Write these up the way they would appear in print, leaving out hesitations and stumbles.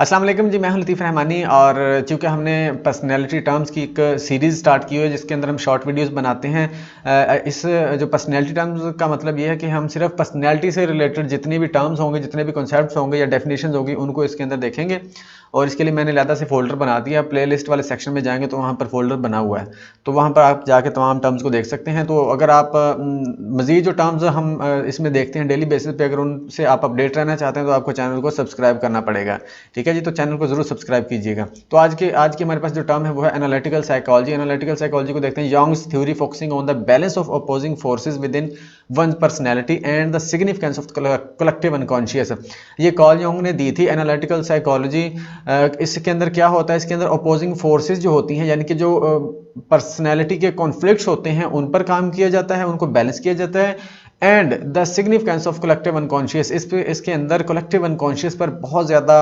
अस्सलाम वालेकुम जी, मैं हूं लतीफ़ रहमानी। और चूँकि हमने पर्सनैलिटी टर्म्स की एक सीरीज़ स्टार्ट की हुई है जिसके अंदर हम शॉर्ट वीडियोस बनाते हैं। इस जो पर्सनैलिटी टर्म्स का मतलब ये है कि हम सिर्फ पर्सनैलिटी से रिलेटेड जितनी भी टर्म्स होंगे, जितने भी कॉन्सेप्ट्स होंगे या डेफिनेशंस होगी, उनको इसके अंदर देखेंगे। और इसके लिए मैंने अलहदा से फ़ोल्डर बना दिया। प्लेलिस्ट वाले सेक्शन में जाएंगे तो वहाँ पर फ़ोल्डर बना हुआ है, तो वहाँ पर आप जाके तमाम टर्म्स को देख सकते हैं। तो अगर आप मज़ीद जो टर्म्स हम इसमें देखते हैं डेली बेसिस पे, अगर उनसे आप अपडेट रहना चाहते हैं तो आपको चैनल को सब्सक्राइब करना पड़ेगा। ठीक है जी, तो चैनल को जरूर सब्सक्राइब कीजिएगा। तो आज की हमारे पास जो टर्म है वो है एनालिटिकल साइकोलॉजी। एनालिटिकल साइकोलॉजी को देखते हैं। Jung's theory focusing on the balance of opposing forces within one personality and the significance of collective unconscious. ये कार्ल यंग ने दी थी एनालिटिकल साइकोलॉजी। इसके अंदर क्या होता है, इसके अंदर अपोजिंग फोर्सेस जो होती हैं, यानी कि जो पर्सनैलिटी के कॉन्फ्लिक्ट्स होते हैं उन पर काम किया जाता है, उनको बैलेंस किया जाता है। And the significance of collective unconscious, इसके अंदर कलेक्टिव अनकॉन्शियस पर बहुत ज़्यादा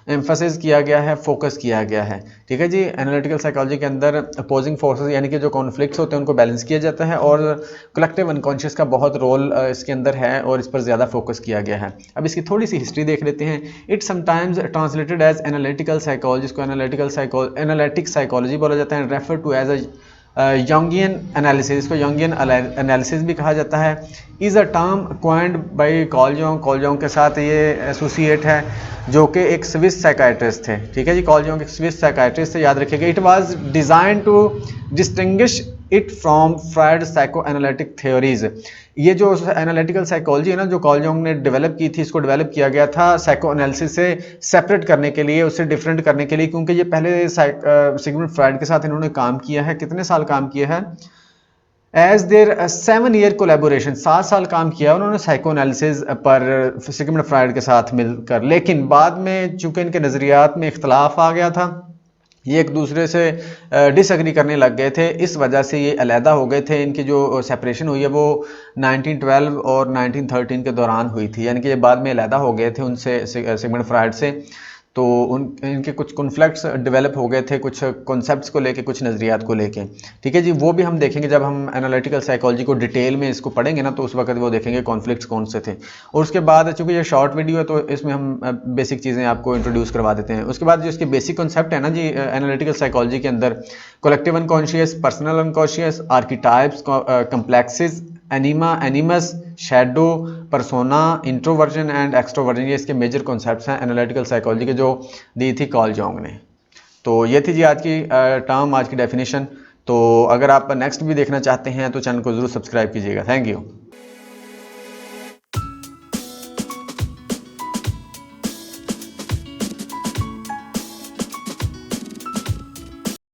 एम्फेसिस किया गया है, फोकस किया गया है। ठीक है जी, एनालिटिकल साइकोलॉजी के अंदर अपोजिंग फोर्सेस यानी कि जो कॉन्फ्लिक्ट्स होते हैं उनको बैलेंस किया जाता है, और कलेक्टिव अनकॉन्शियस का बहुत रोल इसके अंदर है और इस पर ज़्यादा फोकस किया गया है। अब इसकी थोड़ी सी हिस्ट्री देख लेते हैं। It sometimes translated as analytical psychology, इसको एनालिटिक साइकोलॉजी बोला जाता है। Refer to as Jungian analysis, इसको यंगियन एनालिसिस भी कहा जाता है। Is a term coined by Carl Jung. Carl Jung के साथ ये एसोसिएट है, जो कि एक स्विस साइकाइट्रिस्ट थे। ठीक है जी, कार्ल यंग एक स्विस साइकाइट्रिस्ट थे, याद रखिएगा। It was design to distinguish it from Freud psycho analytic theories. ये जो एनालिटिकल साइकोलॉजी है ना, जो कार्ल यंग ने डेवलप की थी, इसको डेवलप किया गया था साइको एनालिसिस से सेपरेट करने के लिए, उससे डिफरेंट करने के लिए, क्योंकि ये पहले सिगमंड फ्राइड के साथ इन्होंने काम किया है। कितने साल काम किया है? एज देयर 7 ईयर कोलेबोरेशन, 7 साल काम किया उन्होंने साइको एनालिसिस पर सिगमंड फ्राइड के साथ मिलकर। लेकिन बाद में चूंकि इनके नज़रियात में इख्तलाफ आ गया था, ये एक दूसरे से डिसएग्री करने लग गए थे, इस वजह से ये अलहदा हो गए थे। इनकी जो सेपरेशन हुई है वो 1912 और 1913 के दौरान हुई थी, यानी कि ये बाद में अलहदा हो गए थे उनसे, सिगमंड फ्राइड से। तो इनके कुछ कॉन्फ्लिक्ट्स डेवलप हो गए थे, कुछ कॉन्सेप्ट्स को लेके, कुछ नज़रियात को लेके। ठीक है जी, वो भी हम देखेंगे जब हम एनालिटिकल साइकोलॉजी को डिटेल में इसको पढ़ेंगे ना, तो उस वक्त वो देखेंगे कॉन्फ्लिक्ट्स कौन से थे। और उसके बाद चूंकि ये शॉर्ट वीडियो है तो इसमें हम बेसिक चीज़ें आपको इंट्रोड्यूस करवा देते हैं। उसके बाद जो इसके बेसिक कॉन्सेप्ट है ना जी एनालिटिकल साइकोलॉजी के अंदर, collective unconscious, personal unconscious, archetypes, complexes, एनिमस, shadow, persona, introversion and extroversion, ये इसके मेजर कॉन्सेप्ट्स हैं एनालिटिकल साइकोलॉजी के, जो दी थी कार्ल यंग ने। तो ये थी जी आज की टर्म, आज की डेफिनेशन। तो अगर आप नेक्स्ट भी देखना चाहते हैं तो चैनल को ज़रूर सब्सक्राइब कीजिएगा। Thank you.